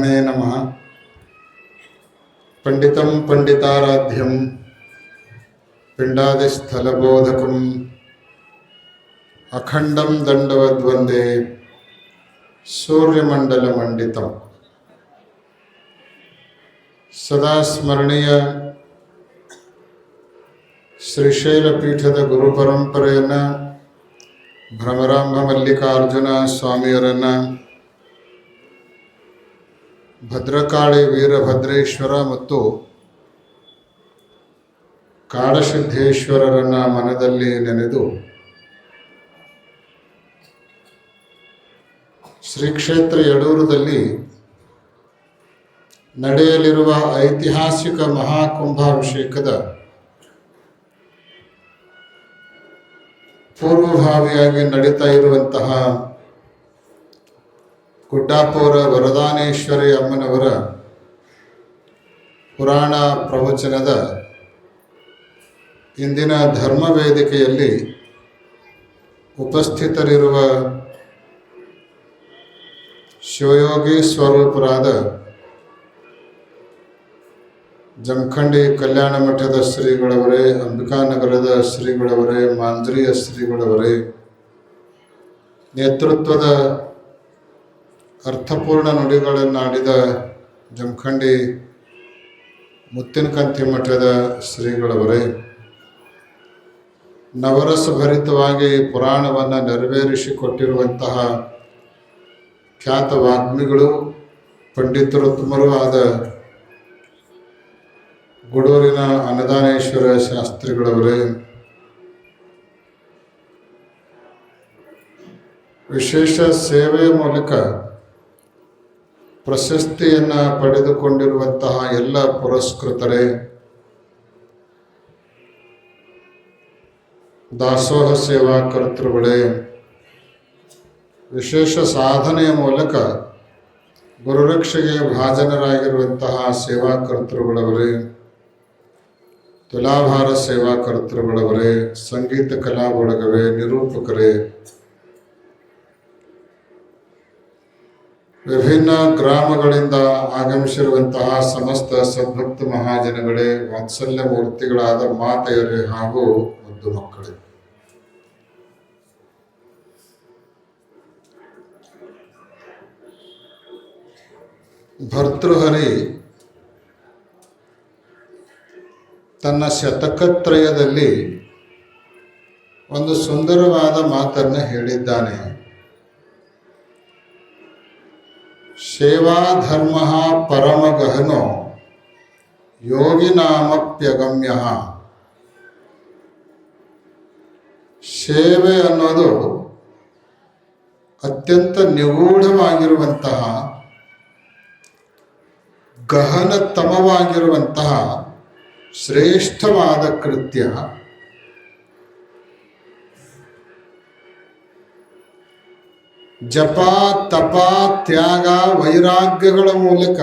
ಪರಬ್ರಹ್ಮಣೇ ನಮಃ. ಪಂಡಿತಂ ಪಂಡಿತಾರಾಧ್ಯಂ ಪಿಂಡಾದಿಸ್ಥಲಬೋಧಕಂ ಅಖಂಡಂ ದಂಡವದ್ವಂದೇ ಸೂರ್ಯಮಂಡಲಮಂಡಿತಂ. ಸದಾ ಸ್ಮರಣೀಯ ಶ್ರೀಶೈಲಪೀಠದ ಗುರುಪರಂಪರೆಯನ್ನು ಭ್ರಮರಾಂಭ ಮಲ್ಲಿಕಾರ್ಜುನ ಸ್ವಾಮಿಯವರನ್ನು, ಭದ್ರಕಾಳಿ ವೀರಭದ್ರೇಶ್ವರ ಮತ್ತು ಕಾಡಸಿದ್ದೇಶ್ವರರನ್ನು ಮನದಲ್ಲಿ ನೆನೆದು ಶ್ರೀ ಕ್ಷೇತ್ರ ಯಡೂರದಲ್ಲಿ ನಡೆಯಲಿರುವ ಐತಿಹಾಸಿಕ ಮಹಾಕುಂಭಾಭಿಷೇಕದ ಪೂರ್ವಭಾವಿಯಾಗಿ ನಡೀತಾ ಇರುವಂತಹ ಗುಡ್ಡಾಪುರ ವರದಾನೇಶ್ವರಿ ಅಮ್ಮನವರ ಪುರಾಣ ಪ್ರವಚನದ ಇಂದಿನ ಧರ್ಮ ವೇದಿಕೆಯಲ್ಲಿ ಉಪಸ್ಥಿತರಿರುವ ಶಿವಯೋಗಿ ಸ್ವರೂಪರಾದ ಜಮಖಂಡಿ ಕಲ್ಯಾಣ ಮಠದ ಶ್ರೀಗಳವರೇ, ಅಂಬಿಕಾನಗರದ ಶ್ರೀಗಳವರೇ, ಮಾಂಜ್ರಿಯ ಶ್ರೀಗಳವರೇ, ನೇತೃತ್ವದ ಅರ್ಥಪೂರ್ಣ ನುಡಿಗಳನ್ನಾಡಿದ ಜಮಖಂಡಿ ಮುತ್ತಿನಕಂತಿ ಮಠದ ಶ್ರೀಗಳವರೇ, ನವರಸಭರಿತವಾಗಿ ಪುರಾಣವನ್ನು ನೆರವೇರಿಸಿಕೊಟ್ಟಿರುವಂತಹ ಖ್ಯಾತ ವಾಗ್ಮಿಗಳು, ಪಂಡಿತರೋತ್ತಮರೂ ಆದ ಗುಡೂರಿನ ಅನ್ನದಾನೇಶ್ವರ ಶಾಸ್ತ್ರಿಗಳವರೇ, ವಿಶೇಷ ಸೇವೆಯ ಮೂಲಕ ಪ್ರಶಸ್ತಿಯನ್ನು ಪಡೆದುಕೊಂಡಿರುವಂತಹ ಎಲ್ಲ ಪುರಸ್ಕೃತರೇ, ದಾಸೋಹ ಸೇವಾ ಕರ್ತೃಗಳೇ, ವಿಶೇಷ ಸಾಧನೆಯ ಮೂಲಕ ಗುರುರಕ್ಷೆಗೆ ಭಾಜನರಾಗಿರುವಂತಹ ಸೇವಾ ಕರ್ತೃಗಳವರೇ, ತುಲಾಭಾರ ಸೇವಾ ಕರ್ತೃಗಳವರೇ, ಸಂಗೀತ ಕಲಾ ಬಳಗವೇ, ನಿರೂಪಕರೇ, ವಿಭಿನ್ನ ಗ್ರಾಮಗಳಿಂದ ಆಗಮಿಸಿರುವಂತಹ ಸಮಸ್ತ ಸದ್ಭಕ್ತ ಮಹಾಜನಗಳೇ, ವಾತ್ಸಲ್ಯ ಮೂರ್ತಿಗಳಾದ ಮಾತೆಯರೇ ಹಾಗೂ ಮುದ್ದು ಮಕ್ಕಳೇ, ಭರ್ತೃಹರಿ ತನ್ನ ಶತಕತ್ರಯದಲ್ಲಿ ಒಂದು ಸುಂದರವಾದ ಮಾತನ್ನು ಹೇಳಿದ್ದಾನೆ. ಸೇವಾಧರ್ಮ ಪರಮಗಹನೋ ಯೋಗಿನಾಮಪ್ಯಗಮ್ಯ. ಸೇವೆ ಅನ್ನೋದು ಅತ್ಯಂತ ನಿಗೂಢವಾಗಿರುವಂತಹ, ಗಹನತಮವಾಗಿರುವಂತಹ ಶ್ರೇಷ್ಠವಾದ ಕೃತ್ಯ. ಜಪ, ತಪ, ತ್ಯಾಗ, ವೈರಾಗ್ಯಗಳ ಮೂಲಕ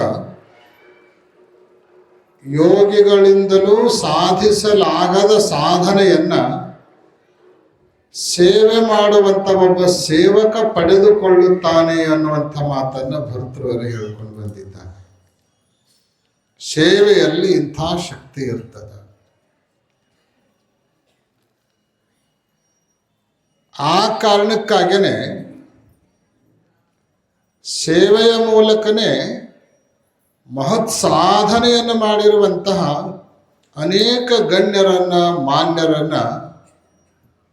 ಯೋಗಿಗಳಿಂದಲೂ ಸಾಧಿಸಲಾಗದ ಸಾಧನೆಯನ್ನ ಸೇವೆ ಮಾಡುವಂಥ ಒಬ್ಬ ಸೇವಕ ಪಡೆದುಕೊಳ್ಳುತ್ತಾನೆ ಅನ್ನುವಂಥ ಮಾತನ್ನು ಭರ್ತೃಹರಿ ಹೇಳಿಕೊಂಡು ಬಂದಿದ್ದಾನೆ. ಸೇವೆಯಲ್ಲಿ ಇಂಥ ಶಕ್ತಿ ಇರ್ತದೆ. ಆ ಕಾರಣಕ್ಕಾಗೇನೆ ಸೇವೆಯ ಮೂಲಕನೇ ಮಹತ್ ಸಾಧನೆಯನ್ನು ಮಾಡಿರುವಂತಹ ಅನೇಕ ಗಣ್ಯರನ್ನ, ಮಾನ್ಯರನ್ನ,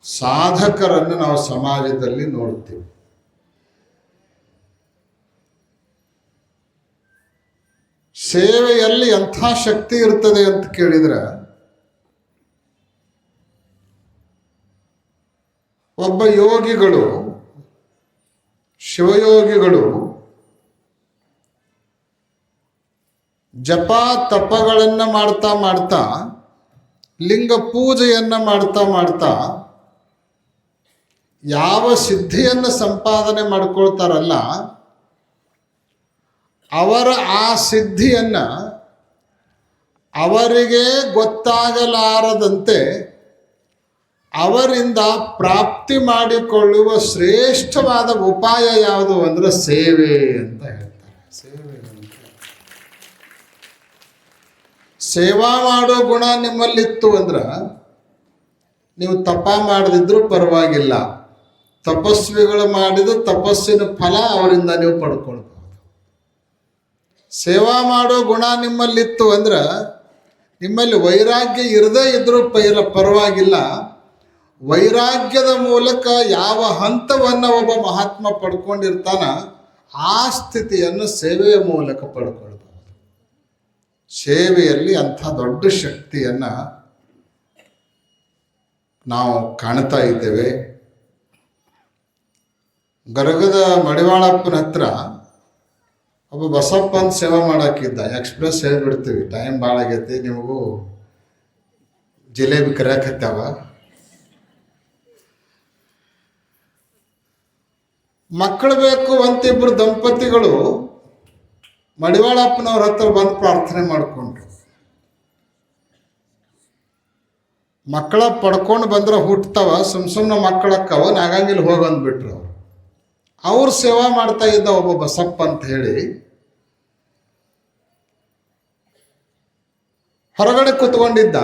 ಸಾಧಕರನ್ನು ನಾವು ಸಮಾಜದಲ್ಲಿ ನೋಡ್ತೀವಿ. ಸೇವೆಯಲ್ಲಿ ಎಂಥ ಶಕ್ತಿ ಇರ್ತದೆ ಅಂತ ಕೇಳಿದ್ರೆ, ಒಬ್ಬ ಯೋಗಿಗಳು, ಶಿವಯೋಗಿಗಳು ಜಪ ತಪಗಳನ್ನು ಮಾಡ್ತಾ ಮಾಡ್ತಾ, ಲಿಂಗ ಪೂಜೆಯನ್ನು ಮಾಡ್ತಾ ಮಾಡ್ತಾ ಯಾವ ಸಿದ್ಧಿಯನ್ನು ಸಂಪಾದನೆ ಮಾಡ್ಕೊಳ್ತಾರಲ್ಲ, ಅವರ ಆ ಸಿದ್ಧಿಯನ್ನು ಅವರಿಗೆ ಗೊತ್ತಾಗಲಾರದಂತೆ ಅವರಿಂದ ಪ್ರಾಪ್ತಿ ಮಾಡಿಕೊಳ್ಳುವ ಶ್ರೇಷ್ಠವಾದ ಉಪಾಯ ಯಾವುದು ಅಂದರೆ ಸೇವೆ ಅಂತ ಹೇಳ್ತಾರೆ. ಸೇವಾ ಮಾಡೋ ಗುಣ ನಿಮ್ಮಲ್ಲಿತ್ತು ಅಂದ್ರೆ ನೀವು ತಪ ಮಾಡದಿದ್ರೂ ಪರವಾಗಿಲ್ಲ, ತಪಸ್ವಿಗಳು ಮಾಡಿದ ತಪಸ್ಸಿನ ಫಲ ಅವರಿಂದ ನೀವು ಪಡ್ಕೊಳ್ಬಹುದು. ಸೇವಾ ಮಾಡೋ ಗುಣ ನಿಮ್ಮಲ್ಲಿತ್ತು ಅಂದ್ರೆ ನಿಮ್ಮಲ್ಲಿ ವೈರಾಗ್ಯ ಇರದೇ ಇದ್ರೂ ಪರವಾಗಿಲ್ಲ, ವೈರಾಗ್ಯದ ಮೂಲಕ ಯಾವ ಹಂತವನ್ನು ಒಬ್ಬ ಮಹಾತ್ಮ ಪಡ್ಕೊಂಡಿರ್ತಾನ ಆ ಸ್ಥಿತಿಯನ್ನು ಸೇವೆಯ ಮೂಲಕ ಪಡ್ಕೊಳ್ಬಹುದು. ಸೇವೆಯಲ್ಲಿ ಅಂಥ ದೊಡ್ಡ ಶಕ್ತಿಯನ್ನು ನಾವು ಕಾಣ್ತಾ ಇದ್ದೇವೆ. ಗರಗದ ಮಡಿವಾಳಪ್ಪನ ಹತ್ರ ಒಬ್ಬ ಬಸಪ್ಪನ ಸೇವೆ ಮಾಡೋಕ್ಕಿದ್ದ. ಎಕ್ಸ್ಪ್ರೆಸ್ ಹೇಳ್ಬಿಡ್ತೀವಿ, ಟೈಮ್ ಭಾಳ ಆಗೈತಿ, ನಿಮಗೂ ಜಿಲೇಬಿ ಕರೆಯಕತ್ತಾವ. ಮಕ್ಕಳು ಬೇಕು ಅಂತಿಬ್ಬರು ದಂಪತಿಗಳು ಮಡಿವಾಳಪ್ಪನವ್ರ ಹತ್ರ ಬಂದು ಪ್ರಾರ್ಥನೆ ಮಾಡಿಕೊಂಡ್ರು. ಮಕ್ಕಳ ಪಡ್ಕೊಂಡು ಬಂದ್ರೆ ಹುಟ್ಟತಾವ, ಸುಮ್ಮನೆ ಮಕ್ಕಳಕ್ಕವ, ನಾಗಂಗಿಲ್ಲ ಹೋಗಂದ್ಬಿಟ್ರು. ಅವ್ರು ಸೇವಾ ಮಾಡ್ತಾ ಇದ್ದ ಒಬ್ಬ ಬಸಪ್ಪ ಅಂತ ಹೇಳಿ ಹೊರಗಡೆ ಕೂತ್ಕೊಂಡಿದ್ದ.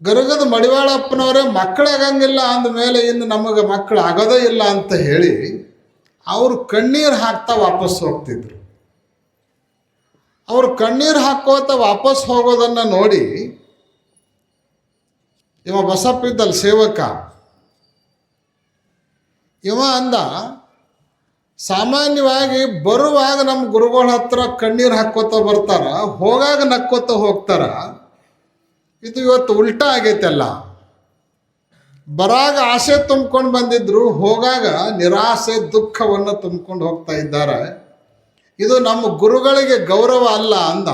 ಗರಗದ ಮಡಿವಾಳಪ್ಪನವರೇ ಮಕ್ಕಳಾಗಂಗಿಲ್ಲ ಅಂದಮೇಲೆ ಇನ್ನು ನಮಗೆ ಮಕ್ಕಳು ಆಗೋದೇ ಇಲ್ಲ ಅಂತ ಹೇಳಿ ಅವರು ಕಣ್ಣೀರು ಹಾಕ್ತಾ ವಾಪಸ್ ಹೋಗ್ತಿದ್ರು. ಅವರು ಕಣ್ಣೀರು ಹಾಕೋತ ವಾಪಸ್ ಹೋಗೋದನ್ನು ನೋಡಿ ಇವ ಬಸಪ್ಪ ಇದ್ದಲ್ಲ ಸೇವಕ, ಇವ ಅಂದ, ಸಾಮಾನ್ಯವಾಗಿ ಬರುವಾಗ ನಮ್ಮ ಗುರುಗಳ ಹತ್ರ ಕಣ್ಣೀರು ಹಾಕೋತ ಬರ್ತಾರ, ಹೋಗಾಗ ನಕ್ಕೋತ ಹೋಗ್ತಾರ. ಇದು ಇವತ್ತು ಉಲ್ಟಾ ಆಗೈತಲ್ಲ. ಬರಾಗ ಆಸೆ ತುಂಬ್ಕೊಂಡು ಬಂದಿದ್ರು, ಹೋಗಾಗ ನಿರಾಸೆ ದುಃಖವನ್ನು ತುಂಬ್ಕೊಂಡು ಹೋಗ್ತಾ ಇದ್ದಾರೆ. ಇದು ನಮ್ಮ ಗುರುಗಳಿಗೆ ಗೌರವ ಅಲ್ಲ ಅಂದ.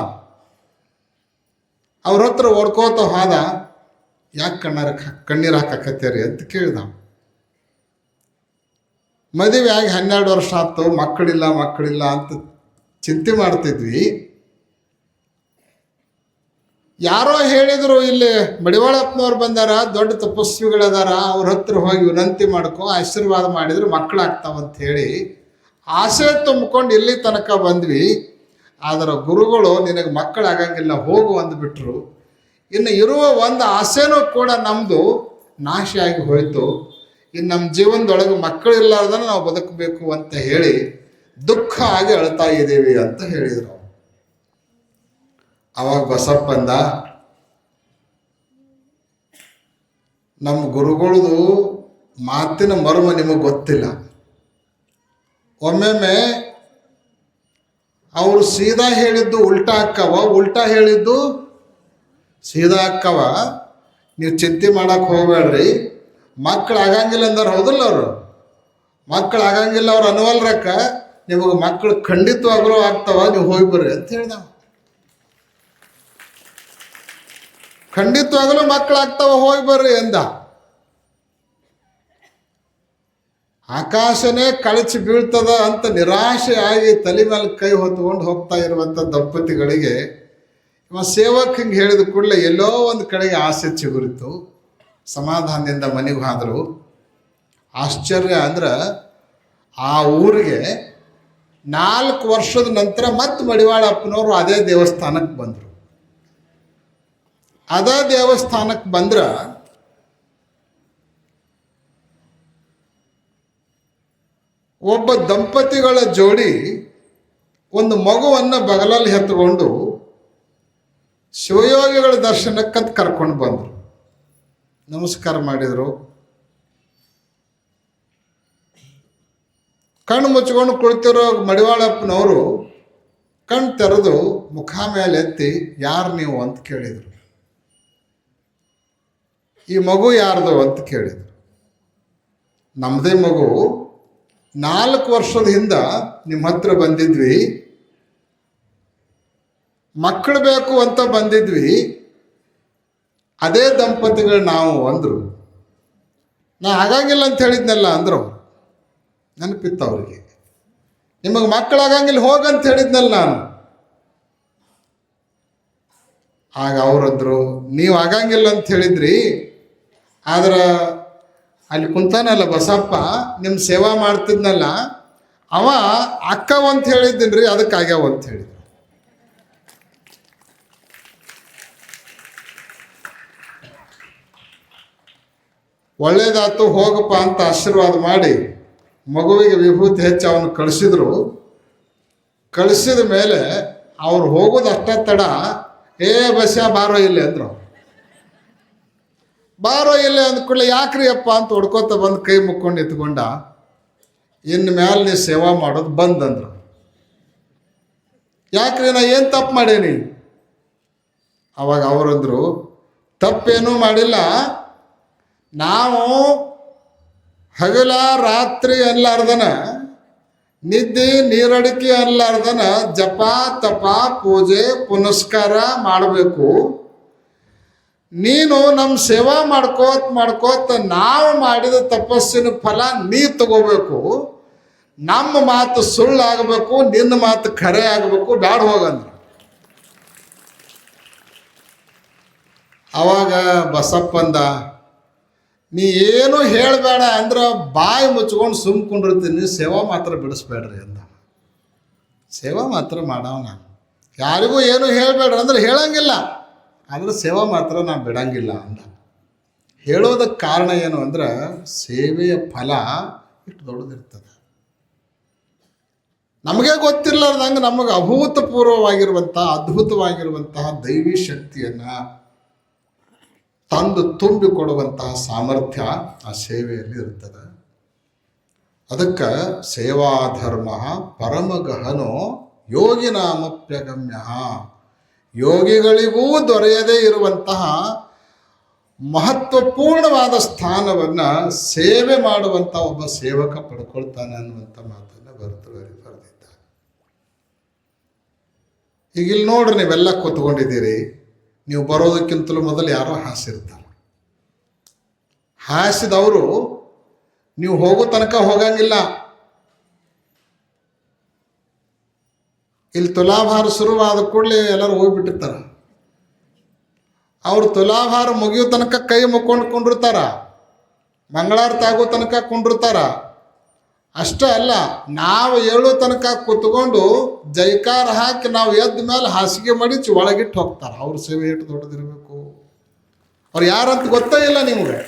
ಅವ್ರ ಹತ್ರ ಓಡ್ಕೋತ ಹೋದ. ಯಾಕೆ ಕಣ್ಣೀರು ಹಾಕಕತ್ತೀರಿ ಅಂತ ಕೇಳ್ದ. ಮದುವೆ ಆಗಿ 12 ವರ್ಷ ಆಯ್ತು, ಮಕ್ಕಳಿಲ್ಲ ಅಂತ ಚಿಂತೆ ಮಾಡ್ತಿದ್ವಿ. ಯಾರೋ ಹೇಳಿದ್ರು ಇಲ್ಲಿ ಮಡಿವಾಳಪ್ಪನವ್ರು ಬಂದಾರ, ದೊಡ್ಡ ತಪಸ್ವಿಗಳದಾರ, ಅವ್ರ ಹತ್ರ ಹೋಗಿ ವಿನಂತಿ ಮಾಡ್ಕೊ, ಆಶೀರ್ವಾದ ಮಾಡಿದ್ರು ಮಕ್ಕಳಾಗ್ತಾವಂತ ಹೇಳಿ ಆಸೆ ತುಂಬಿಕೊಂಡು ಇಲ್ಲಿ ತನಕ ಬಂದ್ವಿ. ಆದರೆ ಗುರುಗಳು ನಿನಗೆ ಮಕ್ಕಳಾಗಂಗಿಲ್ಲ ಹೋಗು ಅಂದ್ಬಿಟ್ರು. ಇನ್ನು ಇರುವ ಒಂದು ಆಸೆನೂ ಕೂಡ ನಮ್ಮದು ನಾಶ ಆಗಿ ಹೋಯಿತು. ಇನ್ನು ನಮ್ಮ ಜೀವನದೊಳಗೆ ಮಕ್ಕಳಿಲ್ಲಾರ್ದನ್ನ ನಾವು ಬದುಕಬೇಕು ಅಂತ ಹೇಳಿ ದುಃಖ ಆಗಿ ಅಳ್ತಾ ಇದ್ದೀವಿ ಅಂತ ಹೇಳಿದರು. ಅವಾಗ ಬಸಪ್ಪಂದ, ನಮ್ಮ ಗುರುಗಳದು ಮಾತಿನ ಮರ್ಮ ನಿಮಗೆ ಗೊತ್ತಿಲ್ಲ. ಒಮ್ಮೊಮ್ಮೆ ಅವರು ಸೀದಾ ಹೇಳಿದ್ದು ಉಲ್ಟಾ ಅಕ್ಕವ, ಉಲ್ಟಾ ಹೇಳಿದ್ದು ಸೀದಾ ಅಕ್ಕವ. ನೀವು ಚಿಂತೆ ಮಾಡಕ್ಕೆ ಹೋಗ್ಬೇಡ್ರಿ. ಮಕ್ಕಳು ಆಗಂಗಿಲ್ಲ ಅಂದಾರ, ಹೌದಲ್ಲ ಅವರು ಮಕ್ಕಳು ಆಗಂಗಿಲ್ಲ ಅವ್ರು ಅನ್ವಲ್ರಕ್ಕ, ನಿಮಗೆ ಮಕ್ಕಳು ಖಂಡಿತವಾಗ್ಲೂ ಆಗ್ತಾವ, ನೀವು ಹೋಗಿ ಬರ್ರಿ ಅಂತ ಹೇಳ್ದ. ಖಂಡಿತವಾಗಲೂ ಮಕ್ಕಳಾಗ್ತಾವ, ಹೋಗಿ ಬರ್ರಿ ಎಂದ. ಆಕಾಶನೇ ಕಳಚಿ ಬೀಳ್ತದ ಅಂತ ನಿರಾಶೆ ಆಗಿ ತಲೆ ಮೇಲೆ ಕೈ ಹೊತ್ಕೊಂಡು ಹೋಗ್ತಾ ಇರುವಂಥ ದಂಪತಿಗಳಿಗೆ ಇವ ಸೇವಕ್ ಹಿಂಗೆ ಹೇಳಿದ ಕೂಡಲೇ ಎಲ್ಲೋ ಒಂದು ಕಡೆಗೆ ಆಸೆ ಚಿಗುರಿತು. ಸಮಾಧಾನದಿಂದ ಮನೆಗೆ ಹೋದರು. ಆಶ್ಚರ್ಯ ಅಂದ್ರೆ ಆ ಊರಿಗೆ 4 ವರ್ಷದ ನಂತರ ಮತ್ತೆ ಮಡಿವಾಳಪ್ಪನವರು ಅದೇ ದೇವಸ್ಥಾನಕ್ಕೆ ಬಂದರು. ಅದೇ ದೇವಸ್ಥಾನಕ್ಕೆ ಬಂದ್ರೆ ಒಬ್ಬ ದಂಪತಿಗಳ ಜೋಡಿ ಒಂದು ಮಗುವನ್ನು ಬಗಲಲ್ಲಿ ಎತ್ತುಕೊಂಡು ಶಿವಯೋಗಿಗಳ ದರ್ಶನಕ್ಕಂತ ಕರ್ಕೊಂಡು ಬಂದರು. ನಮಸ್ಕಾರ ಮಾಡಿದರು. ಕಣ್ಣು ಮುಚ್ಕೊಂಡು ಕುಳಿತಿರೋ ಮಡಿವಾಳಪ್ಪನವರು ಕಣ್ಣು ತೆರೆದು ಮುಖ ಮೇಲೆ ಎತ್ತಿ, ಯಾರು ನೀವು ಅಂತ ಕೇಳಿದರು. ಈ ಮಗು ಯಾರ್ದು ಅಂತ ಕೇಳಿದರು. ನಮ್ಮದೇ ಮಗು, 4 ವರ್ಷದ ಹಿಂದ ನಿಮ್ಮ ಹತ್ರ ಬಂದಿದ್ವಿ, ಮಕ್ಕಳು ಬೇಕು ಅಂತ ಬಂದಿದ್ವಿ, ಅದೇ ದಂಪತಿಗಳು ನಾವು ಅಂದರು. ನಾ ಆಗಂಗಿಲ್ಲ ಅಂತ ಹೇಳಿದ್ನಲ್ಲ ಅಂದರು. ನೆನಪಿತ್ತು ಅವ್ರಿಗೆ. ನಿಮಗೆ ಮಕ್ಕಳಾಗಂಗಿಲ್ಲ ಹೋಗಂತ ಹೇಳಿದ್ನಲ್ಲ ನಾನು. ಆಗ ಅವರಂದ್ರು, ನೀವು ಆಗಂಗಿಲ್ಲ ಅಂತ ಹೇಳಿದ್ರಿ, ಆದ್ರೆ ಅಲ್ಲಿ ಕುಂತಾನಲ್ಲ ಬಸಪ್ಪ, ನಿಮ್ಮ ಸೇವಾ ಮಾಡ್ತಿದ್ನಲ್ಲ, ಅವ ಅಕ್ಕ ಅಂತ ಹೇಳಿದ್ದೀನಿ ರೀ, ಅದಕ್ಕೆ ಆಗ್ಯಾವ ಅಂತ ಹೇಳಿದ್ರು. ಒಳ್ಳೇದಾತು ಹೋಗಪ್ಪ ಅಂತ ಆಶೀರ್ವಾದ ಮಾಡಿ ಮಗುವಿಗೆ ವಿಭೂತಿ ಹೆಚ್ಚು ಅವನು ಕಳಿಸಿದ್ರು. ಕಳಿಸಿದ ಮೇಲೆ ಅವ್ರು ಹೋಗೋದು ಅಷ್ಟ ತಡ, ಬಸ್ಯ ಬಾರೋ ಇಲ್ಲಿ ಅಂದ್ರು. ಬಾರೋ ಇಲ್ಲಿ ಅಂದ್ಕೊಳ್ಳಿ, ಯಾಕ್ರಿ ಅಪ್ಪ ಅಂತ ಹೊಡ್ಕೋತ ಬಂದು ಕೈ ಮುಕ್ಕೊಂಡು ಎತ್ಕೊಂಡ. ಇನ್ನು ಮ್ಯಾಲೆ ನೀ ಸೇವಾ ಮಾಡೋದು ಬಂದಂದ್ರು. ಯಾಕ್ರಿ ನಾ ಏನು ತಪ್ಪು ಮಾಡೇನಿ? ಅವಾಗ ಅವರಂದ್ರು, ತಪ್ಪೇನೂ ಮಾಡಿಲ್ಲ, ನಾವು ಹಗಲ ರಾತ್ರಿ ಅನ್ಲಾರ್ದನ, ನಿದ್ದೆ ನೀರಡಿಕೆ ಅನ್ಲಾರ್ದನ ಜಪ ತಪ ಪೂಜೆ ಪುನಸ್ಕಾರ ಮಾಡಬೇಕು. ನೀನು ನಮ್ಮ ಸೇವಾ ಮಾಡ್ಕೋತ ನಾವು ಮಾಡಿದ ತಪಸ್ಸಿನ ಫಲ ನೀ ತಗೋಬೇಕು. ನಮ್ಮ ಮಾತು ಸುಳ್ಳಾಗಬೇಕು, ನಿನ್ನ ಮಾತು ಖರೆ ಆಗಬೇಕು, ಬ್ಯಾಡ ಹೋಗಂದ್ರು. ಅವಾಗ ಬಸಪ್ಪಂದ, ನೀ ಏನು ಹೇಳಬೇಡ ಅಂದ್ರೆ ಬಾಯಿ ಮುಚ್ಕೊಂಡು ಸುಮ್ಕೊಂಡಿರ್ತೀನಿ, ಸೇವಾ ಮಾತ್ರ ಬಿಡಿಸ್ಬೇಡ್ರಿ ಅಂದ. ಸೇವಾ ಮಾತ್ರ ಮಾಡವ ನಾನು, ಯಾರಿಗೂ ಏನು ಹೇಳಬೇಡ್ರಿ ಅಂದ್ರೆ ಹೇಳಂಗಿಲ್ಲ, ಆದ್ರೆ ಸೇವಾ ಮಾತ್ರ ನಾನು ಬಿಡಂಗಿಲ್ಲ ಅಂದ. ಹೇಳೋದಕ್ಕೆ ಕಾರಣ ಏನು ಅಂದ್ರೆ ಸೇವೆಯ ಫಲ ಇಷ್ಟು ದೊಡ್ಡದಿರ್ತದೆ. ನಮಗೆ ಗೊತ್ತಿರ್ಲಾರ್ದಂಗೆ ನಮಗೆ ಅಭೂತಪೂರ್ವವಾಗಿರುವಂತಹ ಅದ್ಭುತವಾಗಿರುವಂತಹ ದೈವಿ ಶಕ್ತಿಯನ್ನು ತಂದು ತುಂಬಿಕೊಡುವಂತಹ ಸಾಮರ್ಥ್ಯ ಆ ಸೇವೆಯಲ್ಲಿ ಇರ್ತದೆ. ಅದಕ್ಕೆ ಸೇವಾಧರ್ಮ ಪರಮಗಹನೋ ಯೋಗಿನಾಮಪ್ಯಗಮ್ಯ. ಯೋಗಿಗಳಿಗೂ ದೊರೆಯದೇ ಇರುವಂತಹ ಮಹತ್ವಪೂರ್ಣವಾದ ಸ್ಥಾನವನ್ನು ಸೇವೆ ಮಾಡುವಂಥ ಒಬ್ಬ ಸೇವಕ ಪಡ್ಕೊಳ್ತಾನೆ ಅನ್ನುವಂಥ ಮಾತನ್ನು ಬರೆದಿದ್ದಾರೆ. ಈಗ ಇಲ್ಲಿ ನೋಡ್ರಿ, ನೀವೆಲ್ಲ ಕೂತ್ಕೊಂಡಿದ್ದೀರಿ, ನೀವು ಬರೋದಕ್ಕಿಂತಲೂ ಮೊದಲು ಯಾರೋ ಹಾಸಿರ್ತಾರೆ. ಹಾಸಿದವರು ನೀವು ಹೋಗೋ ತನಕ ಹೋಗಂಗಿಲ್ಲ. ಇಲ್ಲಿ ತುಲಾಭಾರ ಶುರುವಾದ ಕೂಡಲೇ ಎಲ್ಲರೂ ಹೋಗ್ಬಿಟ್ಟಿರ್ತಾರೆ. ಅವ್ರು ತುಲಾಭಾರ ಮುಗಿಯೋ ತನಕ ಕೈ ಮುಕ್ಕೊಂಡು ಕೊಂಡಿರ್ತಾರ, ಮಂಗಳಾರತಿ ಆಗೋ ತನಕ ಕೊಂಡಿರ್ತಾರ. ಅಷ್ಟೇ ಅಲ್ಲ, ನಾವು ಹೇಳೋ ತನಕ ಕೂತ್ಕೊಂಡು ಜೈಕಾರ ಹಾಕಿ ನಾವು ಎದ್ದ ಮೇಲೆ ಹಾಸಿಗೆ ಮಡಿಚಿ ಒಳಗಿಟ್ಟು ಹೋಗ್ತಾರೆ. ಅವ್ರ ಸೇವೆ ಎಷ್ಟು ದೊಡ್ಡದಿರಬೇಕು. ಅವ್ರು ಯಾರಂತ ಗೊತ್ತೇ ಇಲ್ಲ ನಿಮಗೆ.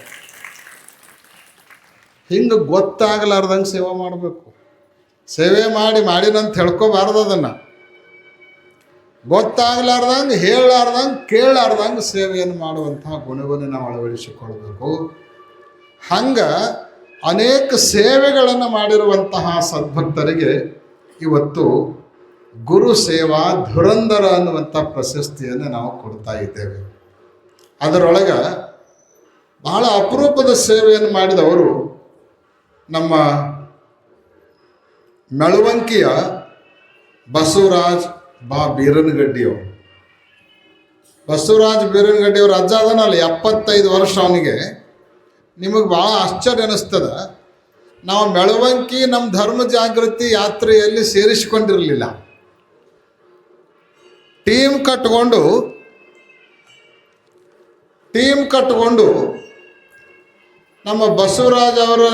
ಹಿಂಗೆ ಗೊತ್ತಾಗಲಾರ್ದಂಗೆ ಸೇವೆ ಮಾಡಬೇಕು. ಸೇವೆ ಮಾಡಿನಂತ ಹೇಳ್ಕೋಬಾರ್ದು. ಅದನ್ನು ಗೊತ್ತಾಗಲಾರ್ದಂಗೆ ಹೇಳಲಾರ್ದಂಗೆ ಕೇಳಲಾರ್ದಂಗೆ ಸೇವೆಯನ್ನು ಮಾಡುವಂತಹ ಗುಣವನ್ನು ನಾವು ಅಳವಡಿಸಿಕೊಳ್ಬೇಕು. ಹಂಗೆ ಅನೇಕ ಸೇವೆಗಳನ್ನು ಮಾಡಿರುವಂತಹ ಸದ್ಭಕ್ತರಿಗೆ ಇವತ್ತು ಗುರು ಸೇವಾ ಧುರಂಧರ ಅನ್ನುವಂಥ ಪ್ರಶಸ್ತಿಯನ್ನು ನಾವು ಕೊಡ್ತಾ ಇದ್ದೇವೆ. ಅದರೊಳಗೆ ಬಹಳ ಅಪರೂಪದ ಸೇವೆಯನ್ನು ಮಾಡಿದವರು ನಮ್ಮ ಮೆಳವಂಕಿಯ ಬಸವರಾಜ್ ಬೀರನಗಡ್ಡಿಯವರು. ಬಸವರಾಜ್ ಬೀರನಗಡ್ಡಿಯವರು ಅಜ್ಜ ಅದನಲ್ಲ, 75 ವರ್ಷ ಅವನಿಗೆ. ನಿಮಗೆ ಭಾಳ ಆಶ್ಚರ್ಯ ಅನ್ನಿಸ್ತದ. ನಾವು ಮೆಳವಂಕಿ ನಮ್ಮ ಧರ್ಮ ಜಾಗೃತಿ ಯಾತ್ರೆಯಲ್ಲಿ ಸೇರಿಸಿಕೊಂಡಿರಲಿಲ್ಲ. ಟೀಮ್ ಕಟ್ಕೊಂಡು ನಮ್ಮ ಬಸವರಾಜ್ ಅವರ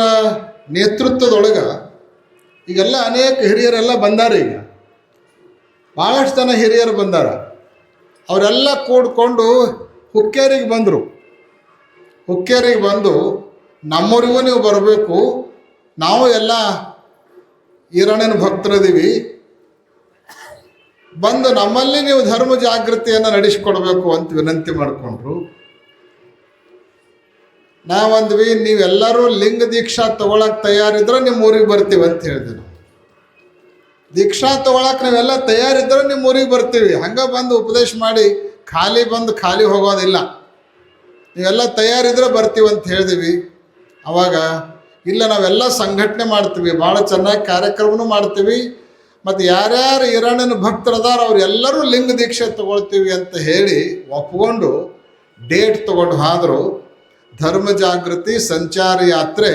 ನೇತೃತ್ವದೊಳಗೆ ಈಗೆಲ್ಲ ಅನೇಕ ಹಿರಿಯರೆಲ್ಲ ಬಂದಾರ. ಈಗ ಭಾಳಷ್ಟು ಜನ ಹಿರಿಯರು ಬಂದಾರ. ಅವರೆಲ್ಲ ಕೂಡ್ಕೊಂಡು ಹುಕ್ಕೇರಿಗೆ ಬಂದರು. ಹುಕ್ಕೇರಿಗೆ ಬಂದು ನಮ್ಮೂರಿಗೂ ನೀವು ಬರಬೇಕು, ನಾವು ಎಲ್ಲ ಈರಣ್ಣನ ಭಕ್ತರಿದ್ದೀವಿ, ಬಂದು ನಮ್ಮಲ್ಲಿ ನೀವು ಧರ್ಮ ಜಾಗೃತಿಯನ್ನು ನಡೆಸಿಕೊಡ್ಬೇಕು ಅಂತ ವಿನಂತಿ ಮಾಡಿಕೊಂಡ್ರು. ನಾವಂದ್ವಿ, ನೀವೆಲ್ಲರೂ ಲಿಂಗ ದೀಕ್ಷಾ ತಗೊಳಕ್ಕೆ ತಯಾರಿದ್ರೆ ನಿಮ್ಮ ಊರಿಗೆ ಬರ್ತೀವಿ ಅಂತ ಹೇಳಿದೆ. ನಾವು ದೀಕ್ಷಾ ತಗೊಳಕ್ಕೆ ನಾವೆಲ್ಲ ತಯಾರಿದ್ರೆ ನಿಮ್ಮ ಊರಿಗೆ ಬರ್ತೀವಿ, ಹಂಗೆ ಬಂದು ಉಪದೇಶ ಮಾಡಿ ಖಾಲಿ ಹೋಗೋದಿಲ್ಲ, ನೀವೆಲ್ಲ ತಯಾರಿದ್ರೆ ಬರ್ತೀವಿ ಅಂತ ಹೇಳಿದ್ವಿ. ಅವಾಗ ಇಲ್ಲ, ನಾವೆಲ್ಲ ಸಂಘಟನೆ ಮಾಡ್ತೀವಿ, ಭಾಳ ಚೆನ್ನಾಗಿ ಕಾರ್ಯಕ್ರಮನೂ ಮಾಡ್ತೀವಿ, ಮತ್ತು ಯಾರ್ಯಾರು ಈರಣ್ಣನ ಭಕ್ತರದಾರ ಅವರೆಲ್ಲರೂ ಲಿಂಗ ದೀಕ್ಷೆ ತಗೊಳ್ತೀವಿ ಅಂತ ಹೇಳಿ ಒಪ್ಕೊಂಡು ಡೇಟ್ ತಗೊಂಡು ಹೋದರು. ಧರ್ಮ ಜಾಗೃತಿ ಸಂಚಾರ ಯಾತ್ರೆ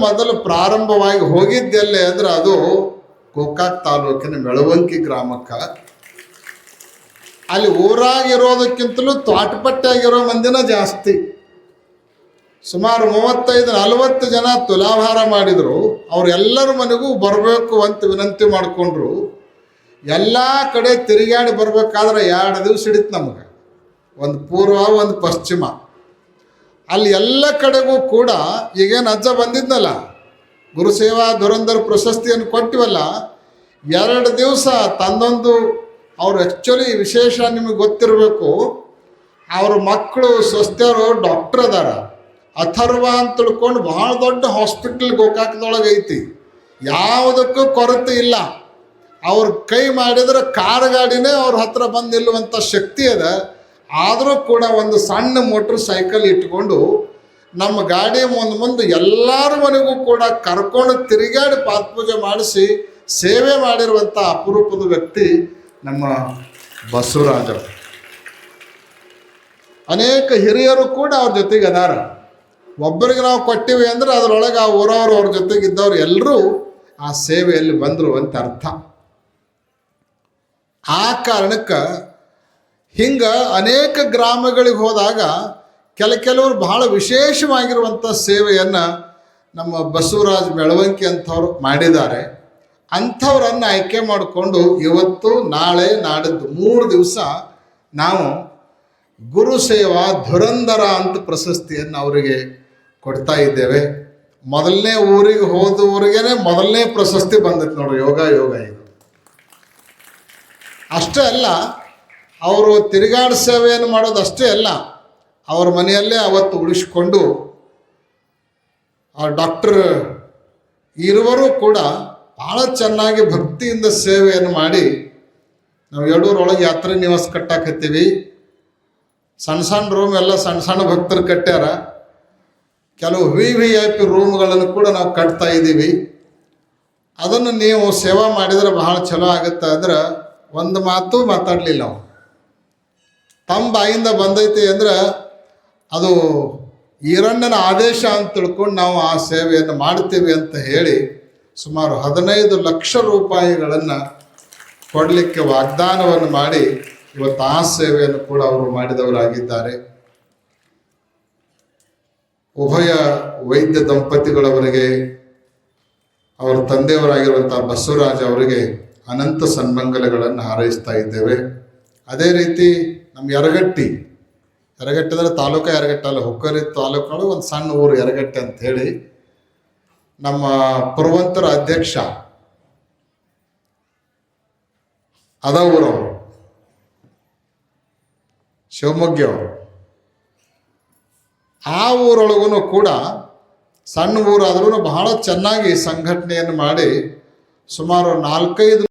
ಮೊದಲು ಪ್ರಾರಂಭವಾಗಿ ಹೋಗಿದ್ದೆಲ್ಲೇ ಅಂದರೆ ಅದು ಗೋಕಾಕ್ ತಾಲೂಕಿನ ಮೆಳವಂಕಿ ಗ್ರಾಮಕ್ಕೆ. ಅಲ್ಲಿ ಊರಾಗಿರೋದಕ್ಕಿಂತಲೂ ತ್ವಾಟಪಟ್ಟಿಯಾಗಿರೋ ಮಂದಿನ ಜಾಸ್ತಿ. ಸುಮಾರು 35-40 ಜನ ತುಲಾಭಾರ ಮಾಡಿದರು. ಅವರೆಲ್ಲರ ಮನೆಗೂ ಬರಬೇಕು ಅಂತ ವಿನಂತಿ ಮಾಡಿಕೊಂಡ್ರು. ಎಲ್ಲ ಕಡೆ ತಿರುಗಾಡಿ ಬರಬೇಕಾದ್ರೆ 2 ದಿವಸ ಹಿಡಿತು ನಮಗೆ, ಒಂದು ಪೂರ್ವ ಒಂದು ಪಶ್ಚಿಮ. ಅಲ್ಲಿ ಎಲ್ಲ ಕಡೆಗೂ ಕೂಡ ಈಗೇನು ಅಜ್ಜ ಬಂದಿದ್ನಲ್ಲ, ಗುರುಸೇವಾ ಧುರಂಧರ ಪ್ರಶಸ್ತಿಯನ್ನು ಕೊಟ್ಟಿವಲ್ಲ, 2 ದಿವಸ ತಂದೊಂದು. ಅವ್ರು ಆ್ಯಕ್ಚುಲಿ ವಿಶೇಷ ನಿಮಗೆ ಗೊತ್ತಿರಬೇಕು, ಅವ್ರ ಮಕ್ಕಳು ಸ್ವಸ್ಥರು ಡಾಕ್ಟರ್ ಅದಾರ. ಅಥರ್ವ ಅಂತ ತಿಳ್ಕೊಂಡು ಭಾಳ ದೊಡ್ಡ ಹಾಸ್ಪಿಟ್ಲ್ ಗೋಕಾಕದೊಳಗೆ ಐತಿ, ಯಾವುದಕ್ಕೂ ಕೊರತೆ ಇಲ್ಲ. ಅವ್ರ ಕೈ ಮಾಡಿದ್ರೆ ಕಾರ್ ಗಾಡಿನೇ ಅವ್ರ ಹತ್ರ ಬಂದು ನಿಲ್ಲುವಂಥ ಶಕ್ತಿ ಅದ. ಆದರೂ ಕೂಡ ಒಂದು ಸಣ್ಣ ಮೋಟ್ರ್ ಸೈಕಲ್ ಇಟ್ಕೊಂಡು ನಮ್ಮ ಗಾಡಿ ಮುಂದೆ ಎಲ್ಲರ ಮನೆಗೂ ಕೂಡ ಕರ್ಕೊಂಡು ತಿರುಗಾಡಿ ಪಾದಪೂಜೆ ಮಾಡಿಸಿ ಸೇವೆ ಮಾಡಿರುವಂಥ ಅಪರೂಪದ ವ್ಯಕ್ತಿ ನಮ್ಮ ಬಸವರಾಜರು. ಅನೇಕ ಹಿರಿಯರು ಕೂಡ ಅವ್ರ ಜೊತೆಗೆ ಅದಾರ. ಒಬ್ಬರಿಗೆ ನಾವು ಕೊಟ್ಟಿವಿ ಅಂದ್ರೆ ಅದರೊಳಗೆ ಆ ಊರವರು ಅವ್ರ ಜೊತೆಗೆ ಇದ್ದವ್ರು ಎಲ್ಲರೂ ಆ ಸೇವೆಯಲ್ಲಿ ಬಂದರು ಅಂತ ಅರ್ಥ. ಆ ಕಾರಣಕ್ಕೆ ಹಿಂಗೆ ಅನೇಕ ಗ್ರಾಮಗಳಿಗೆ ಹೋದಾಗ ಕೆಲವರು ಬಹಳ ವಿಶೇಷವಾಗಿರುವಂಥ ಸೇವೆಯನ್ನು ನಮ್ಮ ಬಸವರಾಜ ಬೆಳವಂಕಿ ಅಂಥವ್ರು ಮಾಡಿದ್ದಾರೆ. ಅಂಥವ್ರನ್ನು ಆಯ್ಕೆ ಮಾಡಿಕೊಂಡು ಇವತ್ತು ನಾಳೆ ನಾಡಿದ್ದು 3 ದಿವಸ ನಾವು ಗುರುಸೇವಾ ಧುರಂಧರ ಅಂತ ಪ್ರಶಸ್ತಿಯನ್ನು ಅವರಿಗೆ ಕೊಡ್ತಾ ಇದ್ದೇವೆ. ಮೊದಲನೇ ಊರಿಗೆ ಹೋದವ್ರಿಗೇ ಮೊದಲನೇ ಪ್ರಶಸ್ತಿ ಬಂದೈತೆ ನೋಡ್ರಿ, ಯೋಗ ಇದು. ಅಷ್ಟೇ ಅಲ್ಲ, ಅವರು ತಿರುಗಾಡ ಸೇವೆಯನ್ನು ಮಾಡೋದು ಅಷ್ಟೇ ಅಲ್ಲ, ಅವ್ರ ಮನೆಯಲ್ಲೇ ಅವತ್ತು ಉಳಿಸ್ಕೊಂಡು ಆ ಡಾಕ್ಟರ್ ಇರುವರು ಕೂಡ ಭಾಳ ಚೆನ್ನಾಗಿ ಭಕ್ತಿಯಿಂದ ಸೇವೆಯನ್ನು ಮಾಡಿ ನಾವು ಯಡೂರೊಳಗೆ ಯಾತ್ರೆ ನಿವಾಸ ಕಟ್ಟಾಕತ್ತೀವಿ. ಸಣ್ಣ ರೂಮ್ ಎಲ್ಲ ಸಣ್ಣ ಭಕ್ತರು ಕಟ್ಟ್ಯಾರ. ಕೆಲವು VIP ರೂಮ್ಗಳನ್ನು ಕೂಡ ನಾವು ಕಟ್ತಾ ಇದ್ದೀವಿ. ಅದನ್ನು ನೀವು ಸೇವಾ ಮಾಡಿದರೆ ಬಹಳ ಚಲೋ ಆಗುತ್ತೆ. ಅಂದ್ರೆ ಒಂದು ಮಾತು ಮಾತಾಡಲಿಲ್ಲ ನಾವು, ತಮ್ಮ ಬಾಯಿಂದ ಬಂದೈತಿ ಅಂದ್ರೆ ಅದು ಈರಣ್ಣನ ಆದೇಶ ಅಂತ ತಿಳ್ಕೊಂಡು ನಾವು ಆ ಸೇವೆಯನ್ನು ಮಾಡ್ತೀವಿ ಅಂತ ಹೇಳಿ ಸುಮಾರು 15 ಲಕ್ಷ ರೂಪಾಯಿಗಳನ್ನು ಕೊಡಲಿಕ್ಕೆ ವಾಗ್ದಾನವನ್ನು ಮಾಡಿ ಇವತ್ತು ಆ ಸೇವೆಯನ್ನು ಕೂಡ ಅವರು ಮಾಡಿದವರಾಗಿದ್ದಾರೆ. ಉಭಯ ವೈದ್ಯ ದಂಪತಿಗಳವರಿಗೆ, ಅವರ ತಂದೆಯವರಾಗಿರುವಂಥ ಬಸವರಾಜ ಅವರಿಗೆ ಅನಂತ ಸನ್ಮಂಗಲಗಳನ್ನು ಹಾರೈಸ್ತಾ ಇದ್ದೇವೆ. ಅದೇ ರೀತಿ ನಮ್ಮ ಯರಗಟ್ಟಿ ಅಂದರೆ ತಾಲೂಕು ಯರಗಟ್ಟಿ ಅಲ್ಲ, ಹುಕ್ಕೇರಿ ತಾಲೂಕು ಒಂದು ಸಣ್ಣ ಊರು ಯರಗಟ್ಟಿ ಅಂಥೇಳಿ, ನಮ್ಮ ಪುರವಂತರ ಅಧ್ಯಕ್ಷ ಅದ ಊರವರು ಶಿವಮೊಗ್ಗ ಅವರು. ಆ ಊರೊಳಗೂ ಕೂಡ ಸಣ್ಣ ಊರಾದ್ರೂ ಬಹಳ ಚೆನ್ನಾಗಿ ಸಂಘಟನೆಯನ್ನು ಮಾಡಿ ಸುಮಾರು 4-5